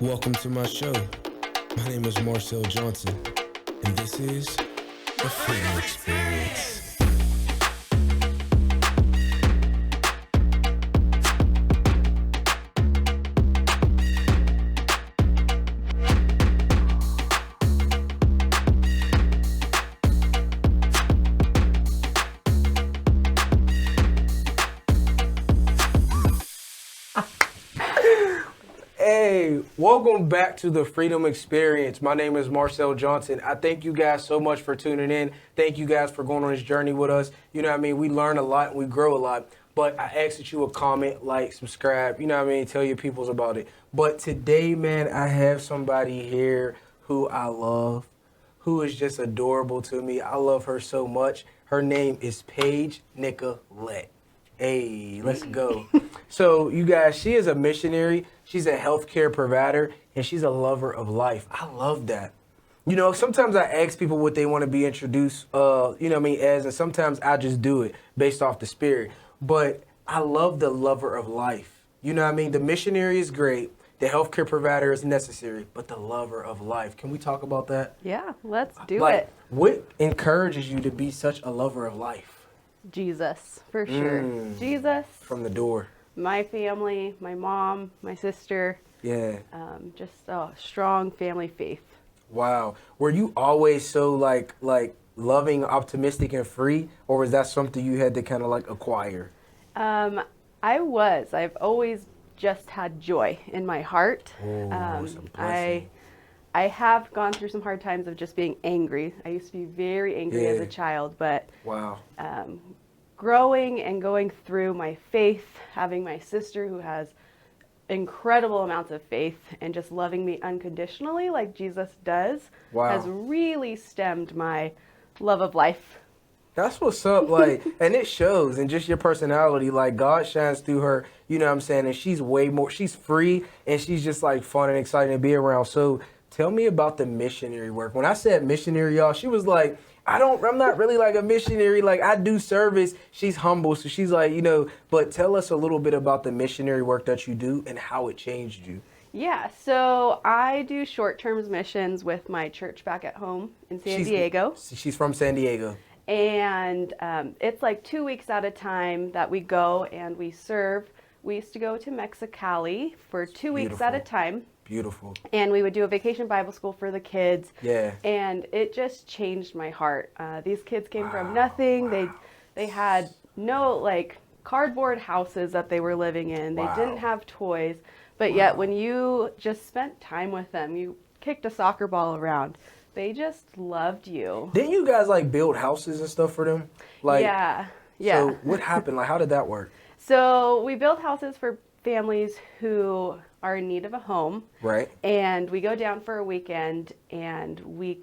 Welcome to my show. My name is Marcell Johnson, and this is the Freedom Experience. Hey, welcome back to the Freedom Experience. My name is Marcell Johnson. I thank you guys so much for tuning in. Thank you guys for going on this journey with us. You know what I mean? We learn a lot and we grow a lot. But I ask that you would comment, like, subscribe, you know what I mean? Tell your peoples about it. But today, man, I have somebody here who I love, who is just adorable to me. I love her so much. Her name is Paige Nicolet. Hey, let's go. So, you guys, she is a missionary. She's a healthcare provider, and she's a lover of life. I love that. You know, sometimes I ask people what they want to be introduced, you know what I mean, as, and sometimes I just do it based off the spirit. But I love the lover of life. You know what I mean? The missionary is great. The healthcare provider is necessary, but the lover of life. Can we talk about that? Yeah, let's do it. What encourages you to be such a lover of life? Jesus, for sure. Jesus. From the door. My family, my mom, my sister. Yeah. Just a strong family faith. Wow. Were you always so like loving, optimistic, and free, or was that something you had to kind of like acquire? I've always just had joy in my heart. I have gone through some hard times of just being angry. I used to be very angry as a child, but wow. Growing and going through my faith, having my sister who has incredible amounts of faith and just loving me unconditionally like Jesus does, has really stemmed my love of life. That's what's up, like, and it shows, and just your personality, like, God shines through her, you know what I'm saying, and she's way more, she's free, and she's just, like, fun and exciting to be around. So, tell me about the missionary work. When I said missionary, y'all, she was like, I'm not really like a missionary, like, I do service. She's humble, so she's like, you know, but tell us a little bit about the missionary work that you do and how it changed you. Yeah, so I do short-term missions with my church back at home in San Diego. She's from San Diego. And it's like 2 weeks at a time that we go and we serve. We used to go to Mexicali for 2 weeks at a time. Beautiful. And we would do a vacation Bible school for the kids. Yeah. And it just changed my heart. These kids came from nothing. They had no like cardboard houses that they were living in. They didn't have toys. But yet when you just spent time with them, you kicked a soccer ball around, they just loved you. Didn't you guys like build houses and stuff for them? Like, yeah. So what happened? Like, how did that work? So we build houses for families who are in need of a home. Right. And we go down for a weekend and we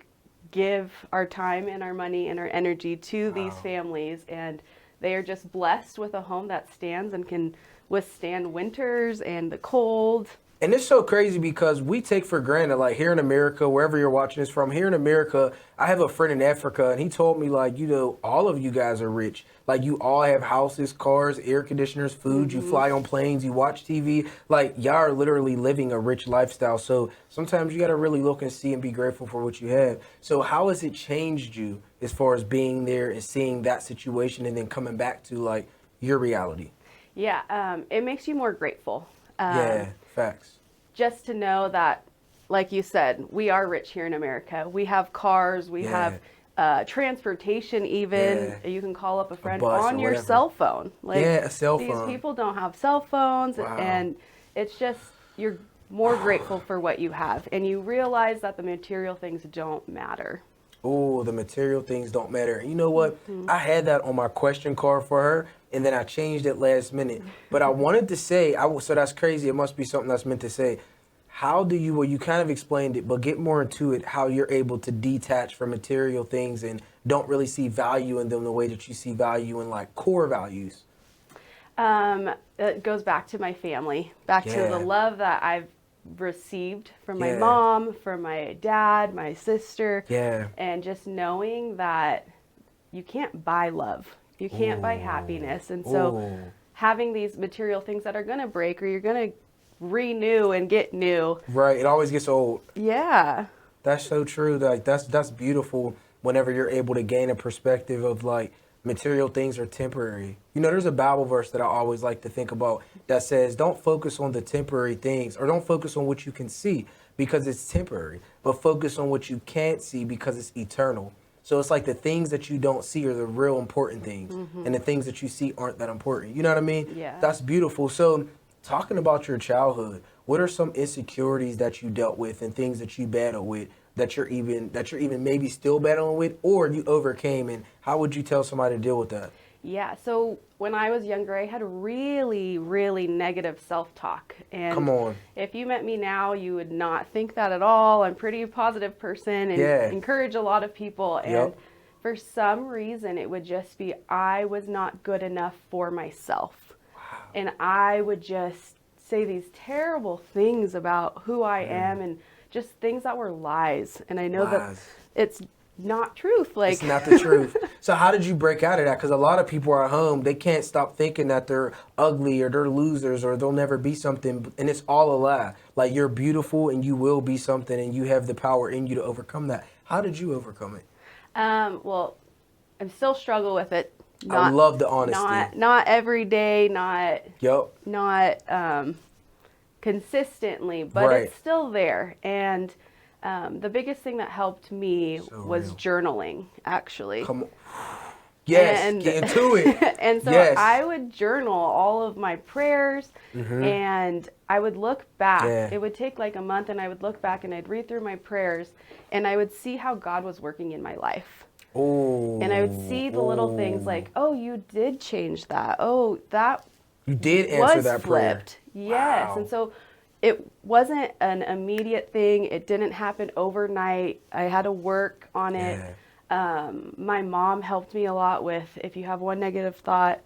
give our time and our money and our energy to these families, and they are just blessed with a home that stands and can withstand winters and the cold. And it's so crazy because we take for granted, like here in America, wherever you're watching this from, here in America, I have a friend in Africa and he told me like, you know, all of you guys are rich. Like you all have houses, cars, air conditioners, food, you fly on planes, you watch TV. Like y'all are literally living a rich lifestyle. So sometimes you got to really look and see and be grateful for what you have. So how has it changed you as far as being there and seeing that situation and then coming back to like your reality? Yeah, it makes you more grateful. Yeah, facts. Just to know that, like you said, we are rich here in America. We have cars, we have transportation even. You can call up a friend on your cell phone. Like, a cell phone. These people don't have cell phones, and it's just, you're more grateful for what you have. And you realize that the material things don't matter. Oh, the material things don't matter. You know what? I had that on my question card for her, and then I changed it last minute. But I wanted to say, so that's crazy. It must be something that's meant to say. How do you, well, you kind of explained it, but get more into it, how you're able to detach from material things and don't really see value in them the way that you see value in like core values? It goes back to my family, back to the love that I've received from my mom, from my dad, my sister, and just knowing that you can't buy love, you can't buy happiness, and so having these material things that are going to break or you're going to renew and get new. Right. It always gets old. Yeah. That's so true. Like that's beautiful whenever you're able to gain a perspective of like material things are temporary. You know, there's a Bible verse that I always like to think about that says, don't focus on the temporary things, or don't focus on what you can see because it's temporary, but focus on what you can't see because it's eternal. So it's like the things that you don't see are the real important things, and the things that you see aren't that important. You know what I mean? Yeah. That's beautiful. So talking about your childhood, what are some insecurities that you dealt with and things that you battled with that you're even maybe still battling with, or you overcame, and how would you tell somebody to deal with that? Yeah, so when I was younger, I had really, really negative self-talk. And Come on. if you met me now, you would not think that at all. I'm a pretty positive person and Yeah. encourage a lot of people. And Yep. for some reason, it would just be I was not good enough for myself. Wow. And I would just say these terrible things about who I am and just things that were lies. And I know that Lies. it's not truth. Like, It's not the truth. So how did you break out of that? Because a lot of people are at home, they can't stop thinking that they're ugly or they're losers or they'll never be something, and it's all a lie. Like, you're beautiful and you will be something, and you have the power in you to overcome that. How did you overcome it? well, I still struggle with it. I love the honesty. Not every day, Yup. not consistently, but Right. it's still there. And the biggest thing that helped me So was real. journaling, actually. Come on. Yes, And- get into it. And so Yes. I would journal all of my prayers, and I would look back. Yeah. It would take like a month, and I would look back and I'd read through my prayers, and I would see how God was working in my life. Oh. And I would see the little things like, oh, you did change that. Oh, that You did answer was that prayer. flipped. Yes. Wow. And so it wasn't an immediate thing. It didn't happen overnight. I had to work on it. My mom helped me a lot with, if you have one negative thought,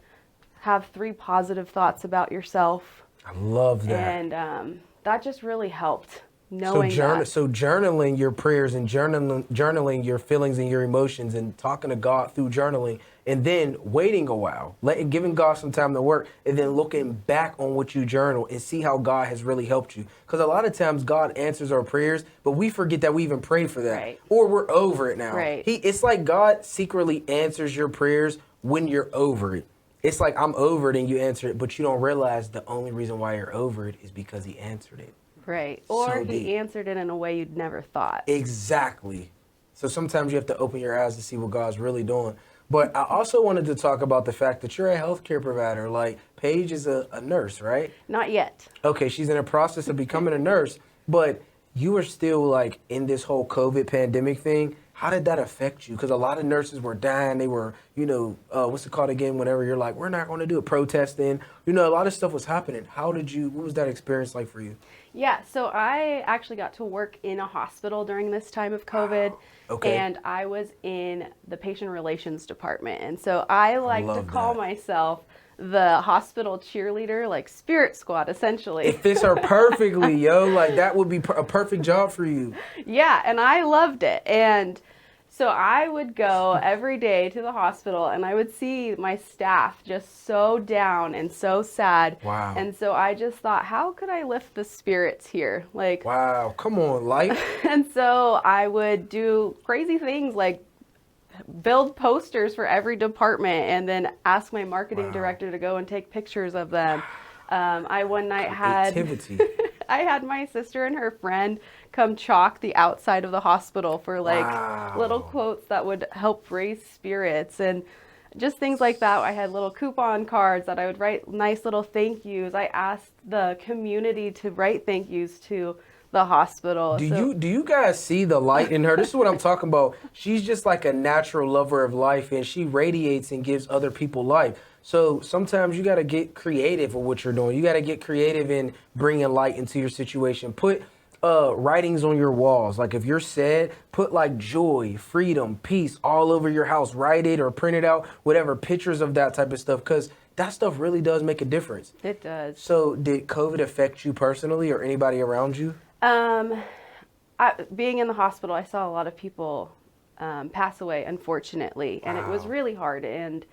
have 3 positive thoughts about yourself. I love that. And that just really helped. Knowing So journaling your prayers and journaling your feelings and your emotions and talking to God through journaling, and then waiting a while, giving God some time to work, and then looking back on what you journal and see how God has really helped you. Because a lot of times God answers our prayers, but we forget that we even prayed for that, Right. or we're over it now. Right. It's like God secretly answers your prayers when you're over it. It's like, I'm over it and you answer it, but you don't realize the only reason why you're over it is because He answered it. Right. Or So he deep. answered it in a way you'd never thought. Exactly. So sometimes you have to open your eyes to see what God's really doing. But I also wanted to talk about the fact that you're a healthcare provider. Like, Paige is a nurse, right? Not yet. Okay, she's in the process of becoming a nurse, but you were still like in this whole COVID pandemic thing. How did that affect you? Because a lot of nurses were dying. They were, what's it called again? Whenever you're like, we're not going to do it, protesting. A lot of stuff was happening. What was that experience like for you? Yeah, so I actually got to work in a hospital during this time of COVID. Wow. Okay. And I was in the patient relations department. And so I like to love call that. myself the hospital cheerleader, like Spirit Squad, essentially. It fits her perfectly, yo. Like, that would be a perfect job for you. Yeah, and I loved it. And so I would go every day to the hospital, and I would see my staff just so down and so sad. Wow. And so I just thought, how could I lift the spirits here? Like, Wow, come on, life. and so I would do crazy things like build posters for every department and then ask my marketing director to go and take pictures of them. I one night had Creativity. I had my sister and her friend come chalk the outside of the hospital for like Wow. little quotes that would help raise spirits and just things like that. I had little coupon cards that I would write nice little thank yous. I asked the community to write thank yous to the hospital. Do you guys see the light in her? This is what I'm talking about. She's just like a natural lover of life, and she radiates and gives other people life. So sometimes you got to get creative with what you're doing. You got to get creative in bringing light into your situation. Put writings on your walls. Like, if you're sad, put like joy, freedom, peace all over your house. Write it or print it out, whatever, pictures of that type of stuff, because that stuff really does make a difference. It does. So did COVID affect you personally or anybody around you? Being in the hospital, I saw a lot of people pass away, unfortunately, and it was Wow. really hard. And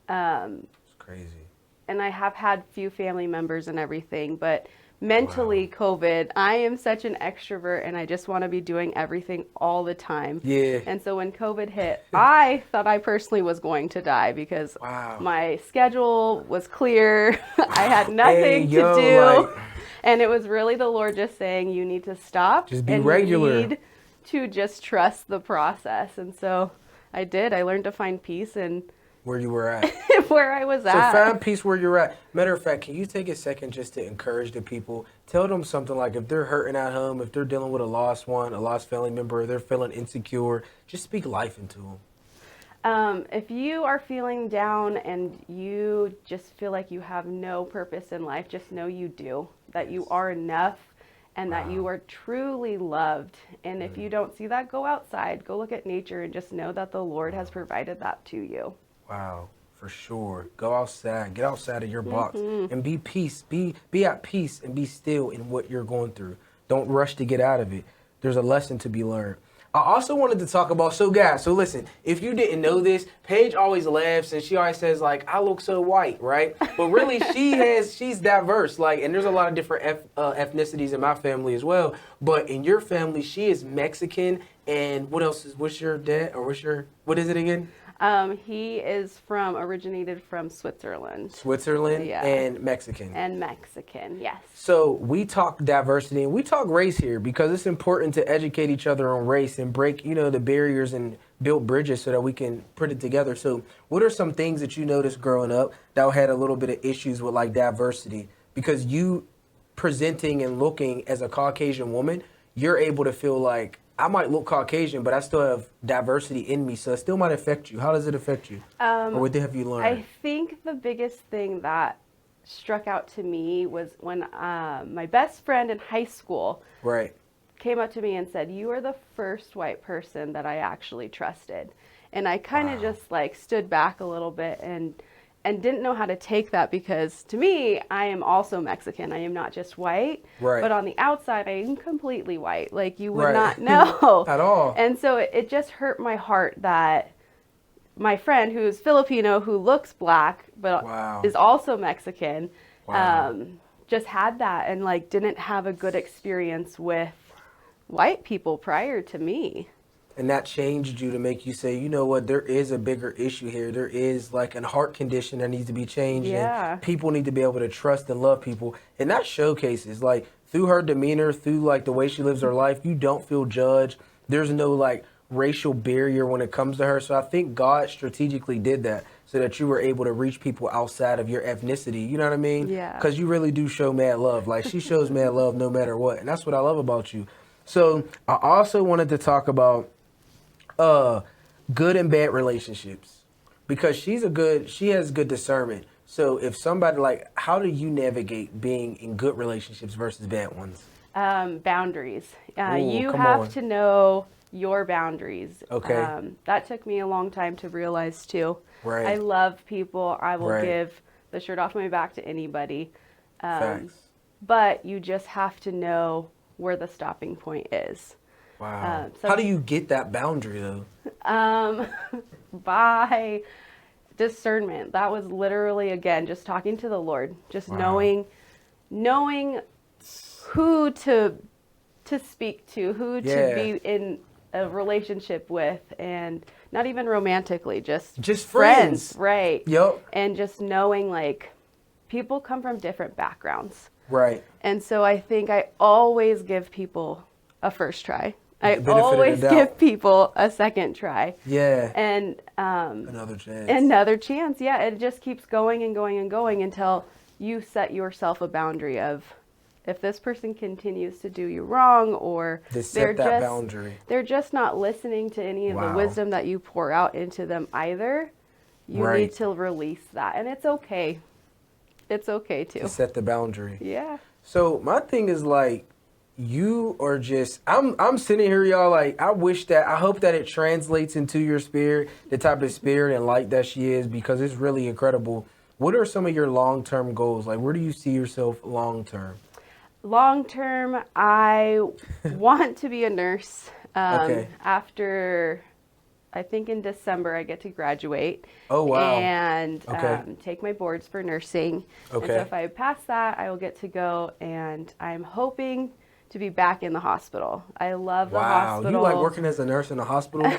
It's crazy. and I have had few family members and everything, but mentally COVID. I am such an extrovert and I just want to be doing everything all the time. Yeah. And so when COVID hit, I thought I personally was going to die because my schedule was clear. I had nothing to do. Like, and it was really the Lord just saying, you need to stop. Just be regular. You need to just trust the process. And so I did. I learned to find peace and where you were at. where I was at. So find peace where you're at. Matter of fact, can you take a second just to encourage the people? Tell them something like if they're hurting at home, if they're dealing with a lost family member, or they're feeling insecure, just speak life into them. If you are feeling down and you just feel like you have no purpose in life, just know you do, that you are enough and that you are truly loved. And if you don't see that, go outside, go look at nature and just know that the Lord has provided that to you. Wow, for sure. Go outside, get outside of your box and be at peace and be still in what you're going through. Don't rush to get out of it. There's a lesson to be learned. I also wanted to talk about, so listen, if you didn't know this, Paige always laughs and she always says like, I look so white, right? But really she's diverse, like, and there's a lot of different ethnicities in my family as well. But in your family, she is Mexican, and what's your dad, or what is it again? He is originated from Switzerland. Yeah. And Mexican. And Mexican, yes. So we talk diversity and we talk race here because it's important to educate each other on race and break, the barriers and build bridges so that we can put it together. So what are some things that you noticed growing up that had a little bit of issues with like diversity? Because you presenting and looking as a Caucasian woman, you're able to feel like, I might look Caucasian, but I still have diversity in me, so it still might affect you. How does it affect you? Or what have you learned? I think the biggest thing that struck out to me was when my best friend in high school came up to me and said, you are the first white person that I actually trusted. And I kind of just like stood back a little bit and didn't know how to take that because to me, I am also Mexican. I am not just white, but on the outside, I am completely white. Like you would not know. At all. And so it just hurt my heart that my friend who's Filipino, who looks black, but is also Mexican, just had that and like didn't have a good experience with white people prior to me. And that changed you to make you say, you know what, there is a bigger issue here. There is like a heart condition that needs to be changed. Yeah. And people need to be able to trust and love people. And that showcases like through her demeanor, through like the way she lives her life, you don't feel judged. There's no like racial barrier when it comes to her. So I think God strategically did that so that you were able to reach people outside of your ethnicity. You know what I mean? Yeah. Because you really do show mad love. Like she shows mad love no matter what. And that's what I love about you. So I also wanted to talk about good and bad relationships because she has good discernment. So if somebody like, how do you navigate being in good relationships versus bad ones? Boundaries. You have to know your boundaries. Okay. That took me a long time to realize too. Right. I love people. I will give the shirt off my back to anybody. Facts. But you just have to know where the stopping point is. Wow. How do you get that boundary though? By discernment. That was literally, again, just talking to the Lord, just knowing who to speak to, who to be in a relationship with, and not even romantically, just friends. Right. Yep. And just knowing like people come from different backgrounds. Right. And so I think I always give people a first try. I always give people a second try. Yeah. And another chance. Yeah. It just keeps going and going and going until you set yourself a boundary of if this person continues to do you wrong or they're just not listening to any of the wisdom that you pour out into them either. You need to release that. And it's okay. It's okay to set the boundary. Yeah. So my thing is like, you are just, I'm sitting here, y'all, like, I hope that it translates into your spirit, the type of spirit and light that she is, because it's really incredible. What are some of your long-term goals? Like, where do you see yourself long-term? Long-term, I want to be a nurse. Okay. After I think in December I get to graduate. Oh, wow. And Okay. take my boards for nursing. And Okay. so if I pass that, I will get to go, and I'm hoping to be back in the hospital. I love the Wow. hospital. You like working as a nurse in a hospital?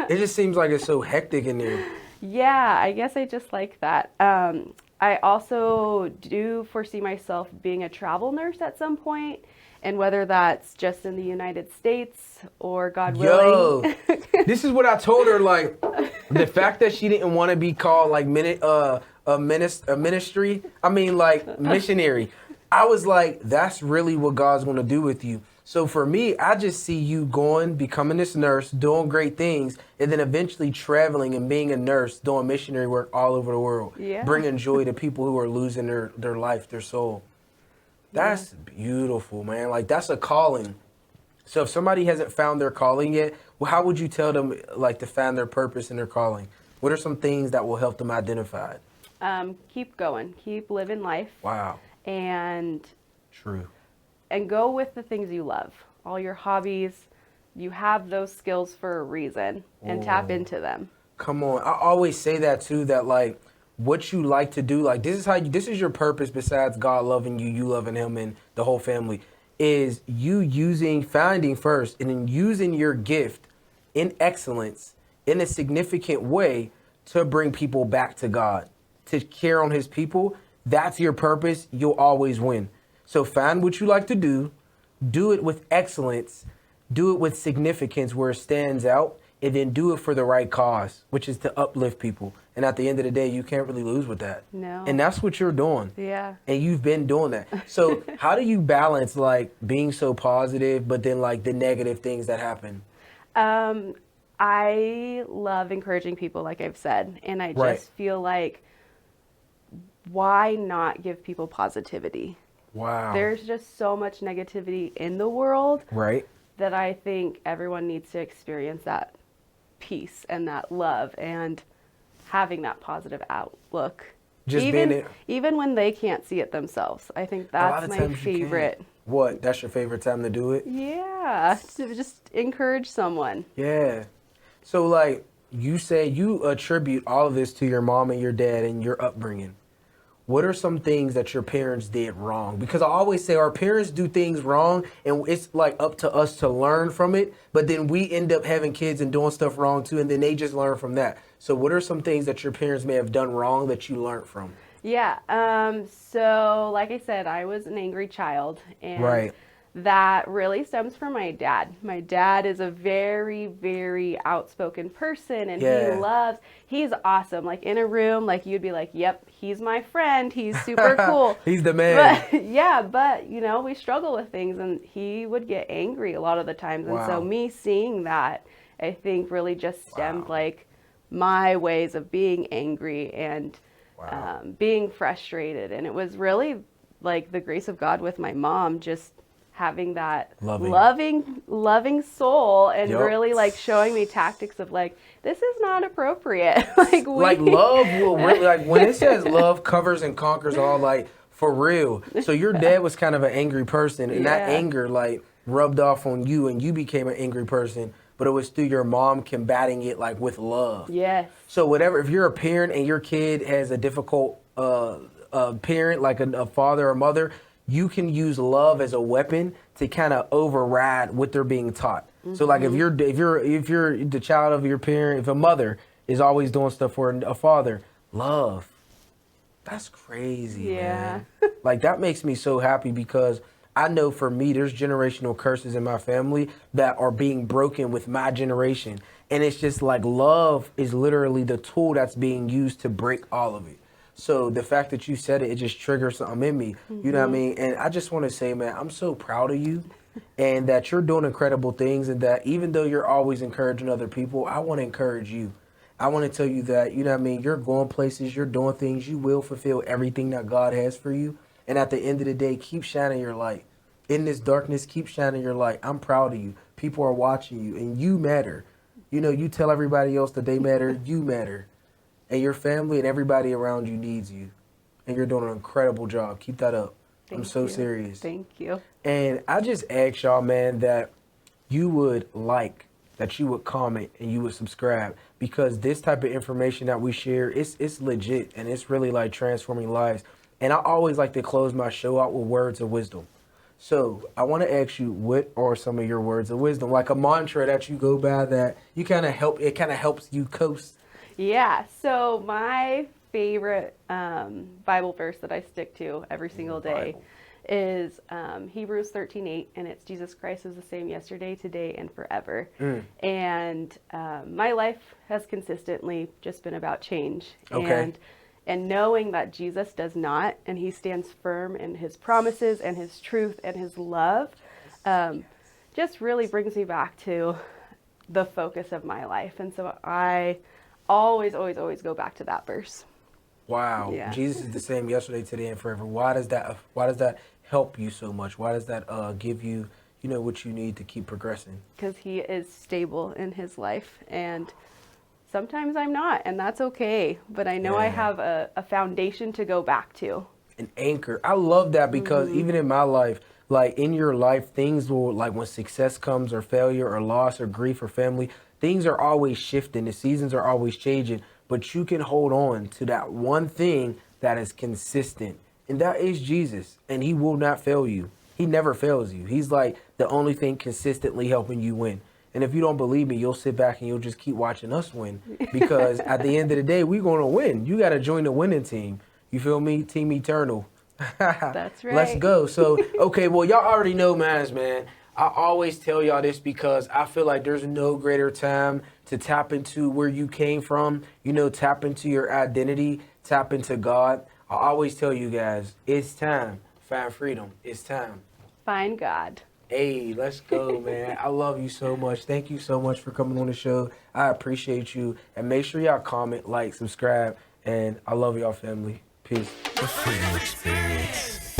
It just seems like it's so hectic in there. Yeah, I guess I just like that. I also do foresee myself being a travel nurse at some point, and whether that's just in the United States or God Yo, willing. this is what I told her. Like, the fact that she didn't want to be called like a ministry. I mean, like missionary. I was like, that's really what God's going to do with you. So for me, I just see you going, becoming this nurse, doing great things, and then eventually traveling and being a nurse, doing missionary work all over the world, Yeah. bringing joy to people who are losing their life, their soul. That's beautiful, man. Like, that's a calling. So if somebody hasn't found their calling yet, well, how would you tell them, like, to find their purpose in their calling? What are some things that will help them identify it? Keep going, keep living life. Wow. And True. go with the things you love. All your hobbies, you have those skills for a reason, and tap into them. Come on. I always say that too, that like what you like to do, like this is your purpose besides God loving you, you loving him and the whole family, is you finding first and then using your gift in excellence in a significant way to bring people back to God, to care on his people. That's your purpose. You'll always win. So find what you like to do it with excellence, do it with significance where it stands out, and then do it for the right cause, which is to uplift people. And at the end of the day, you can't really lose with that. No. And that's what you're doing. Yeah. And you've been doing that. So how do you balance like being so positive, but then like the negative things that happen? I love encouraging people, like I've said, and I Right. just feel like, why not give people positivity? Wow. There's just so much negativity in the world Right. that I think everyone needs to experience that peace and that love and having that positive outlook. Just even, being it. even when they can't see it themselves. I think A lot that's of my times you favorite. can't. What? That's your favorite time to do it? Yeah, to just encourage someone. Yeah. So like you say you attribute all of this to your mom and your dad and your upbringing. What are some things that your parents did wrong? Because I always say our parents do things wrong and it's like up to us to learn from it. But then we end up having kids and doing stuff wrong too. And then they just learn from that. So what are some things that your parents may have done wrong that you learned from? Yeah. So like I said, I was an angry child, and Right. that really stems from my dad. My dad is a very, very outspoken person, and Yeah. he's awesome. Like in a room, like you'd be like, yep, he's my friend. He's super cool. He's the man. But yeah, but you know, we struggle with things, and he would get angry a lot of the times. And so Wow. me seeing that, I think really just stemmed Wow. like my ways of being angry and Wow. being frustrated. And it was really like the grace of God with my mom, just having that loving soul, and Yup. really like showing me tactics of like, this is not appropriate. Like love will really, like when it says love covers and conquers all, like for real. So your dad was kind of an angry person, and that Yeah. anger like rubbed off on you and you became an angry person, but it was through your mom combating it like with love. Yes. So whatever, if you're a parent and your kid has a difficult parent, like a father or mother, you can use love as a weapon to kind of override what they're being taught. So like if you're the child of your parent, if a mother is always doing stuff for a father, love. That's crazy, Yeah. man. Like that makes me so happy because I know for me, there's generational curses in my family that are being broken with my generation. And it's just like love is literally the tool that's being used to break all of it. So the fact that you said it, it just triggers something in me. You know what I mean? And I just want to say, man, I'm so proud of you and that you're doing incredible things, and that even though you're always encouraging other people, I want to encourage you. I want to tell you that, you know what I mean? You're going places, you're doing things, you will fulfill everything that God has for you. And at the end of the day, keep shining your light. In this darkness, keep shining your light. I'm proud of you. People are watching you, and you matter. You know, you tell everybody else that they matter, you matter. And your family and everybody around you needs you. And you're doing an incredible job. Keep that up. I'm so serious. Thank you. And I just ask y'all, man, that you would like that you would comment and you would subscribe, because this type of information that we share, it's legit and it's really like transforming lives. And I always like to close my show out with words of wisdom. So I want to ask you, what are some of your words of wisdom, like a mantra that you go by that you kind of helps you coast? Yeah, so my favorite Bible verse that I stick to every single day is Hebrews 13:8, and it's Jesus Christ is the same yesterday, today, and forever. And my life has consistently just been about change. Okay. And knowing that Jesus does not, and he stands firm in his promises and his truth and his love, just really brings me back to the focus of my life. And so I always go back to that verse. Wow. Yeah. Jesus is the same yesterday, today, and forever. Why does that help you so much? Why does that give you, what you need to keep progressing? Because he is stable in his life, and sometimes I'm not, and that's okay. But I know I have a foundation to go back to. An anchor. I love that, because even in my life, like in your life, things will, like when success comes or failure or loss or grief or family, things are always shifting. The seasons are always changing, but you can hold on to that one thing that is consistent, and that is Jesus, and he will not fail you. He never fails you. He's like the only thing consistently helping you win. And if you don't believe me, you'll sit back and you'll just keep watching us win, because at the end of the day, we're going to win. You got to join the winning team. You feel me? Team Eternal. That's right. Let's go. So, okay, well, y'all already know, man. I always tell y'all this because I feel like there's no greater time to tap into where you came from, tap into your identity, tap into God. I always tell you guys, it's time. Find freedom. It's time. Find God. Hey, let's go, man. I love you so much. Thank you so much for coming on the show. I appreciate you. And make sure y'all comment, like, subscribe. And I love y'all, family. Peace. The Freedom Experience.